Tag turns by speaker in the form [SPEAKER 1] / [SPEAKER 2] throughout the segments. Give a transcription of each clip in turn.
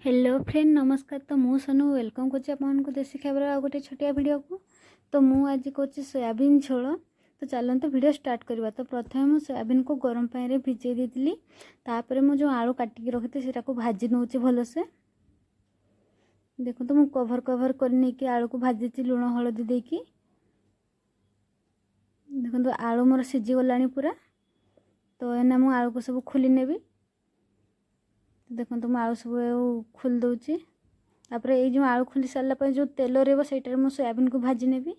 [SPEAKER 1] Hello friend नमस्कार। तो मु सोनू वेलकम करछि आपन को देसी खबर आ गोटे छोटिया वीडियो को। तो मु आज करछि सोयाबीन झोल। तो चलते वीडियो स्टार्ट करवा। तो प्रथम मु सोयाबीन को गरम पानी रे भिजै देतिली। तापर मु जो आलू काटिक रखिते सेटा को भाजी नउछि भलो से। देखो तो मु कवर करने की आलू को भाजीछि लूण हळदी देकी। देखो तो आलू मोर सिझी गलानी पूरा। तो एना मु आलू को सब खोली नेबी। देखो तो आलू सब खोल दूची। तापर ये जो आलू खोली सारा पर जो तेल रही है मु सोयाबीन को भाजी नेबी।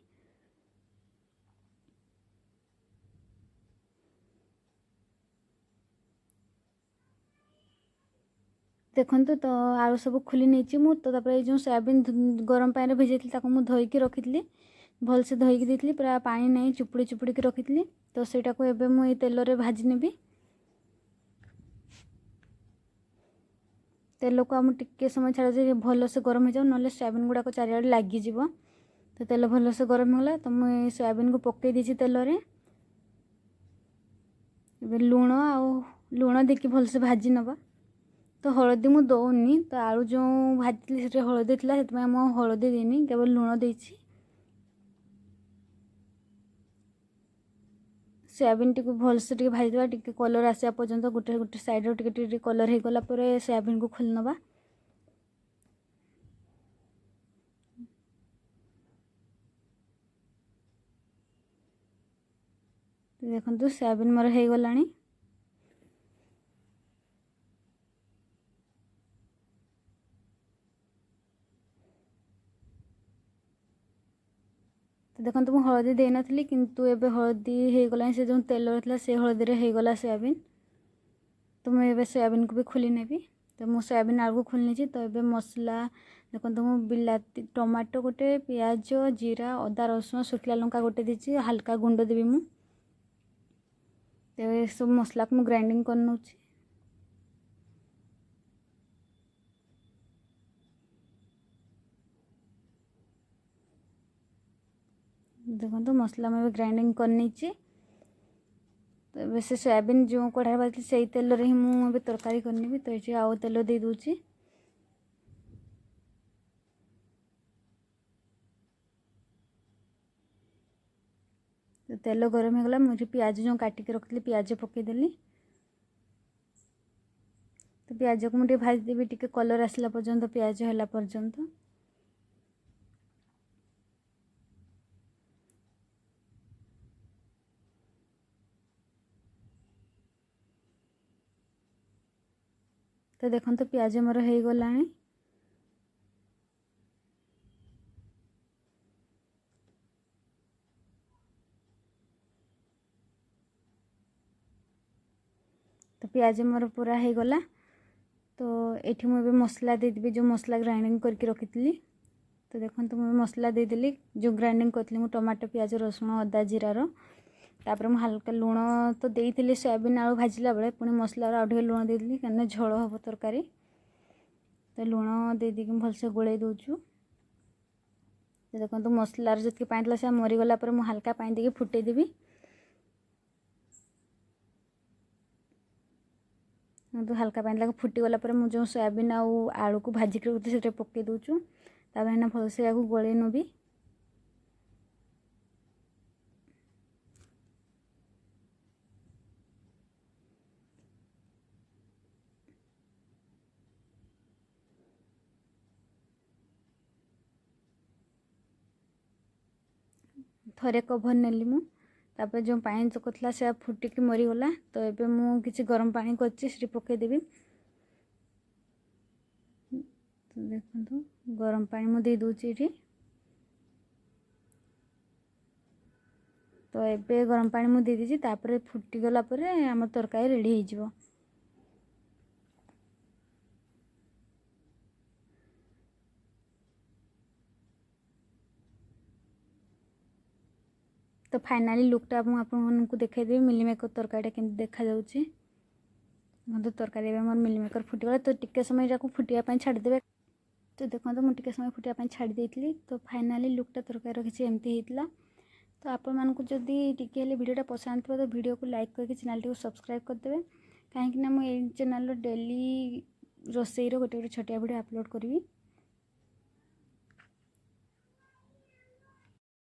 [SPEAKER 1] देखो तो आलू सब खोली नहीं मु। तो तापर ये जो सोयाबीन गरम पानी भिजै मु धोईकी रखी भल से धोईकी देती पूरा पानी नहीं चुपुड़ी चुपुड़ी की रखी। तो सेटा को एबे मु तेल रे भाजी नेबी। तेल को आम टिके समय छाड़ा भल से गरम हो जाओ ना सोयाबीन गुड़ाक चारिआडे लगी जीव। तो तेल भल से गरम होला। तो मुझे सोयाबीन को पकई देछि तेल रे। एबे लूण देकी भल से भाजी नबा। तो हळदी मु दौनी। तो आलू जो भाजी से हळदी थिला सेतमे मु हळदी देनी केवल लूण देछि। सोयाबीन टी को भल से टिके भाजी देबा टिके कलर आसिया पर्यंत गोटे गोटे साइड रो टिके टिके कलर हे गला परे सोयाबीन को खोल नबा। देखो सोयाबीन मोर हो गलानी। तो देखो तो हळदी दे नथली किंतु एबे हळदी हे गला से जो तेल रहला से हळदी रे हे गला सोयाबीन। तो मैं एबे सोयाबीन को भी खोली नेबी। तो मु सोयाबीन आलू को खोलनी छी। तो एबे मसला देखो तो मु बिलाती टमाटो गोटे प्याज जीरा अदा रसुण सुखला लंका गोटे दीची हल्का गुंड देबी मु। तो ये सब मसला को मु ग्राइंडिंग कर नउची। देखो तो मसला में ग्राइंडिंग करनी छी। तो एबे से सोयाबीन जो कढ़ाई बाजी से तेल रे ही मु एबे तरकारी करनी भी। तो ये आउ तेल दे दूची। तो तेल गरम हो गला मुझे प्याज जो काटिक रखी प्याज पकईदेली। तो प्याज को मुझे भाजी देवी टिके कलर आसला पर्यंत प्याज है पर्यंत। तो देखो तो प्याज मोर हो गलानी। तो प्याज मोर पूरा हो गला। तो ये मुझे मसला देदेवी जो मसला ग्राइंडिंग करके रखी थी। तो देखो तो मुझे मसला देदेली जो ग्राइंडिंग करी मु टमाटो प्याज रसुण अदा जीरार। तापर मु हल्का लूण तो देती सोयाबीन आलू भाजला बेले पुणी मसलार आउ टिके लूण देदेली कहीं झोल हम तरकारी। तो लूण दे देकी भलसे गोले दूचु। तो देखो तो मसलार जी पानी से मरीगला मु हल्का पानी देकी फुटेदेवी। तो हल्का पानी लगे फुटीगला मुझे सोयाबीन आलू को भाजिक रखी से पकई दूचु। तापर भलसे या गोले नबी। थरे कभर नेली मु। तापर जो पानी चकला से फुटिकी मरीगला। तो एबे मु किसी गरम पानी करछि पकईदेवी। तो देखो गरम पानी मु दे दूची एठी। तो एबे गरम पानी मु दे दीची। तापर फुटीगला आम तरकारी रेडी हो जिवो। तो फाइनाली लुकटा आपको देखा मिलमेकर तरकारी केमती देखा जाउची। तो तरकारी मोर मिलमेकर फुटीगला। तो टिके समय फुटिया छाड़देवे। तो देखो तो मुझे समय फुटिया छाड़ी देती। तो फाइनाली लुकटा तरकारी किसी एमती होता। तो आपण मानक जदि टिके वीडियोटा पसंद थो तो वीडियो को लाइक करके चैनल को सब्सक्राइब करदे। कहीं मुझे चैनल डेली रोसईर गोटे गोटे छोटिया भिडियो अपलोड करी।